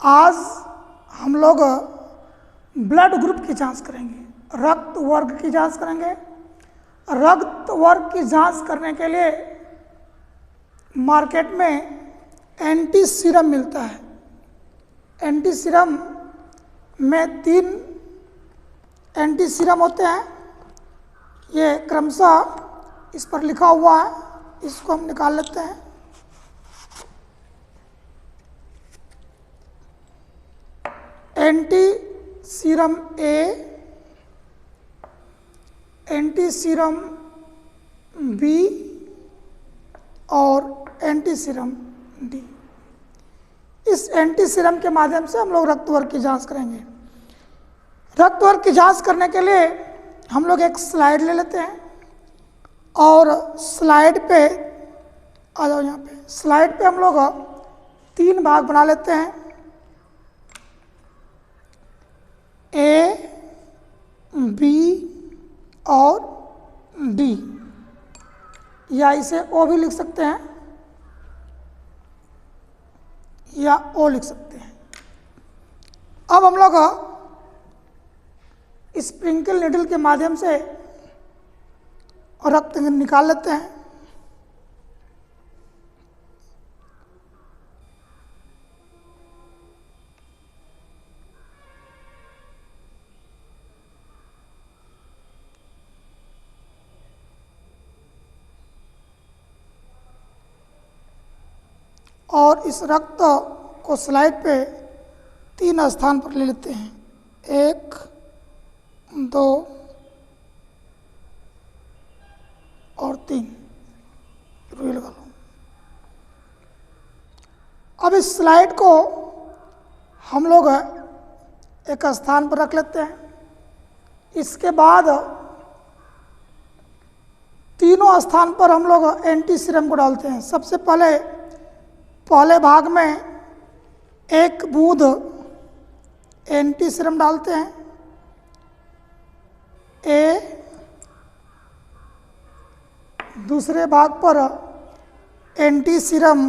आज हम लोग ब्लड ग्रुप की जांच करेंगे, रक्त वर्ग की जांच करेंगे। रक्त वर्ग की जांच करने के लिए मार्केट में एंटी सीरम मिलता है। एंटी सीरम में 3 एंटी सीरम होते हैं। ये क्रमशः इस पर लिखा हुआ है, इसको हम निकाल लेते हैं। एंटी सीरम ए, एंटी सीरम बी और एंटी सीरम डी। इस एंटी सीरम के माध्यम से हम लोग रक्त वर्ग की जांच करेंगे। रक्त वर्ग की जांच करने के लिए हम लोग एक स्लाइड ले लेते हैं और स्लाइड पे आ जाओ। यहाँ पे स्लाइड पे हम लोग 3 भाग बना लेते हैं, ए, बी और डी, या इसे ओ भी लिख सकते हैं या ओ लिख सकते हैं। अब हम लोग स्प्रिंकल नीडल के माध्यम से रक्त निकाल लेते हैं। और इस रक्त को स्लाइड पे 3 स्थान पर ले लेते हैं, 1, 2 और 3। रुई लगा लो। अब इस स्लाइड को हम लोग एक स्थान पर रख लेते हैं। इसके बाद तीनों स्थान पर हम लोग एंटी सीरम को डालते हैं। सबसे पहले भाग में 1 बूंद एंटी सीरम डालते हैं, ए। दूसरे भाग पर एंटी सीरम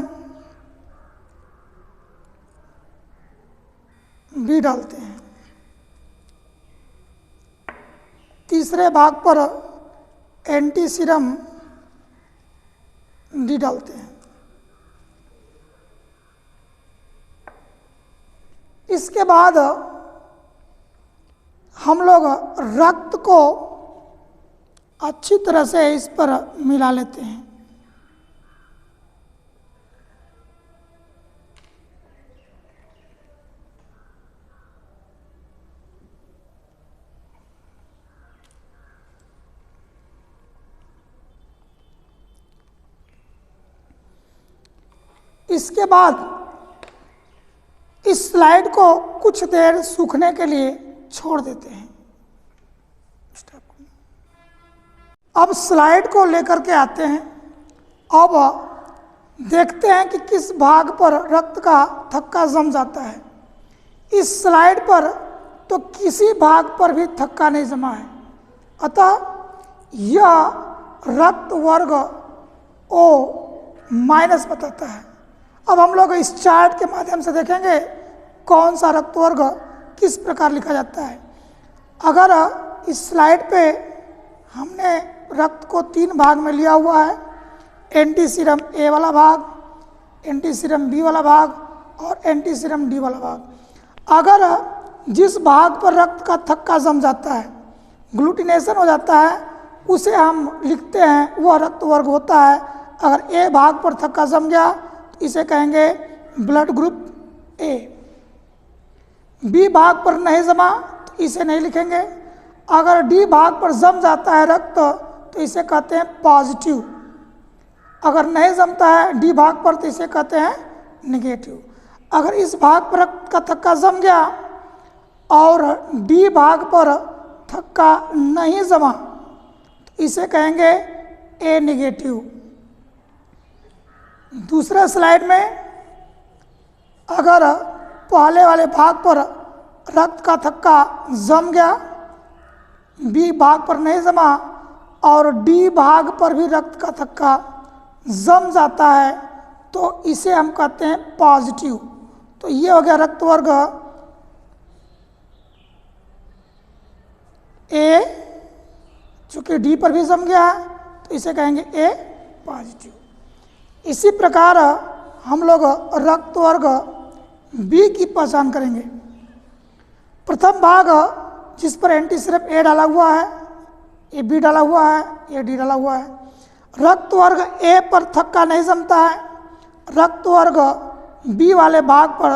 बी डालते हैं। तीसरे भाग पर एंटी सीरम डी डालते हैं। इसके बाद हम लोग रक्त को अच्छी तरह से इस पर मिला लेते हैं। इसके बाद इस स्लाइड को कुछ देर सूखने के लिए छोड़ देते हैं। अब स्लाइड को लेकर के आते हैं। अब देखते हैं कि किस भाग पर रक्त का थक्का जम जाता है। इस स्लाइड पर तो किसी भाग पर भी थक्का नहीं जमा है, अतः यह रक्त वर्ग ओ माइनस बताता है। अब हम लोग इस चार्ट के माध्यम से देखेंगे कौन सा रक्त वर्ग किस प्रकार लिखा जाता है। अगर इस स्लाइड पे हमने रक्त को 3 भाग में लिया हुआ है, एंटी सीरम ए वाला भाग, एंटी सीरम बी वाला भाग और एंटी सीरम डी वाला भाग। अगर जिस भाग पर रक्त का थक्का जम जाता है, ग्लूटिनेशन हो जाता है, उसे हम लिखते हैं वह रक्त वर्ग होता है। अगर ए भाग पर थक्का जम गया तो इसे कहेंगे ब्लड ग्रुप ए। बी भाग पर नहीं जमा तो इसे नहीं लिखेंगे। अगर डी भाग पर जम जाता है रक्त तो इसे कहते हैं पॉजिटिव। अगर नहीं जमता है डी भाग पर तो इसे कहते हैं नेगेटिव। अगर इस भाग पर रक्त का थक्का जम गया और डी भाग पर थक्का नहीं जमा तो इसे कहेंगे ए नेगेटिव। दूसरे स्लाइड में अगर पहले वाले भाग पर रक्त का थक्का जम गया, बी भाग पर नहीं जमा और डी भाग पर भी रक्त का थक्का जम जाता है तो इसे हम कहते हैं पॉजिटिव। तो ये हो गया रक्त वर्ग ए, चूँकि डी पर भी जम गया है तो इसे कहेंगे ए पॉजिटिव। इसी प्रकार हम लोग रक्त वर्ग बी की पहचान करेंगे। प्रथम भाग जिस पर एंटी सिर्फ ए डाला हुआ है, ए बी डाला हुआ है, ए डी डाला हुआ है। रक्त वर्ग ए पर थक्का नहीं जमता है, रक्त वर्ग बी वाले भाग पर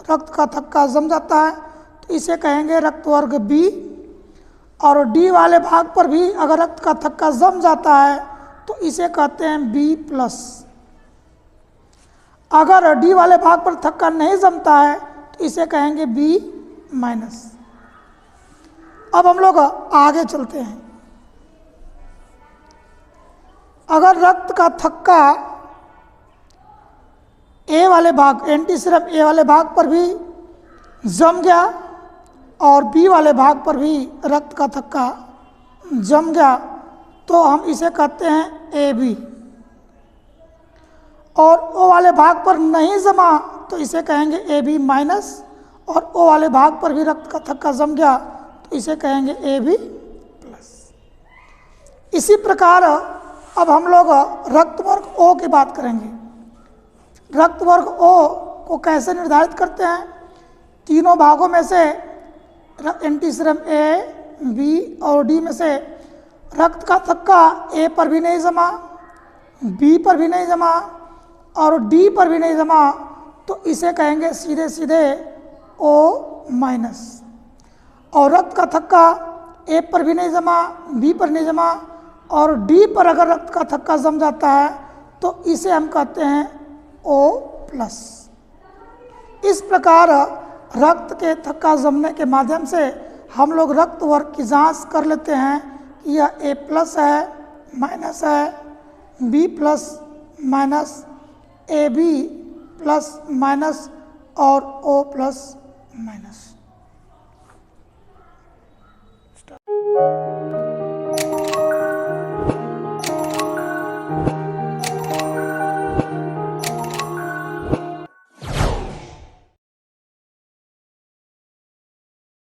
रक्त का थक्का जम जाता है तो इसे कहेंगे रक्त वर्ग बी। और डी वाले भाग पर भी अगर रक्त का थक्का जम जाता है तो इसे कहते हैं बी प्लस। अगर डी वाले भाग पर थक्का नहीं जमता है तो इसे कहेंगे बी माइनस। अब हम लोग आगे चलते हैं। अगर रक्त का थक्का ए वाले भाग, एंटी सिर्फ ए वाले भाग पर भी जम गया और बी वाले भाग पर भी रक्त का थक्का जम गया तो हम इसे कहते हैं ए बी। और ओ वाले भाग पर नहीं जमा तो इसे कहेंगे ए बी माइनस। और ओ वाले भाग पर भी रक्त का थक्का जम गया तो इसे कहेंगे ए बी प्लस। इसी प्रकार अब हम लोग रक्त वर्ग ओ की बात करेंगे। रक्त वर्ग ओ को कैसे निर्धारित करते हैं? तीनों भागों में से एंटी सीरम ए, बी और डी में से रक्त का थक्का ए पर भी नहीं जमा, बी पर भी नहीं जमा और डी पर भी नहीं जमा तो इसे कहेंगे सीधे सीधे ओ माइनस। और रक्त का थक्का ए पर भी नहीं जमा, बी पर नहीं जमा और डी पर अगर रक्त का थक्का जम जाता है तो इसे हम कहते हैं ओ प्लस। इस प्रकार रक्त के थक्का जमने के माध्यम से हम लोग रक्त वर्ग की जांच कर लेते हैं कि यह ए प्लस है, माइनस है, B plus minus, A B plus minus और ओ प्लस माइनस।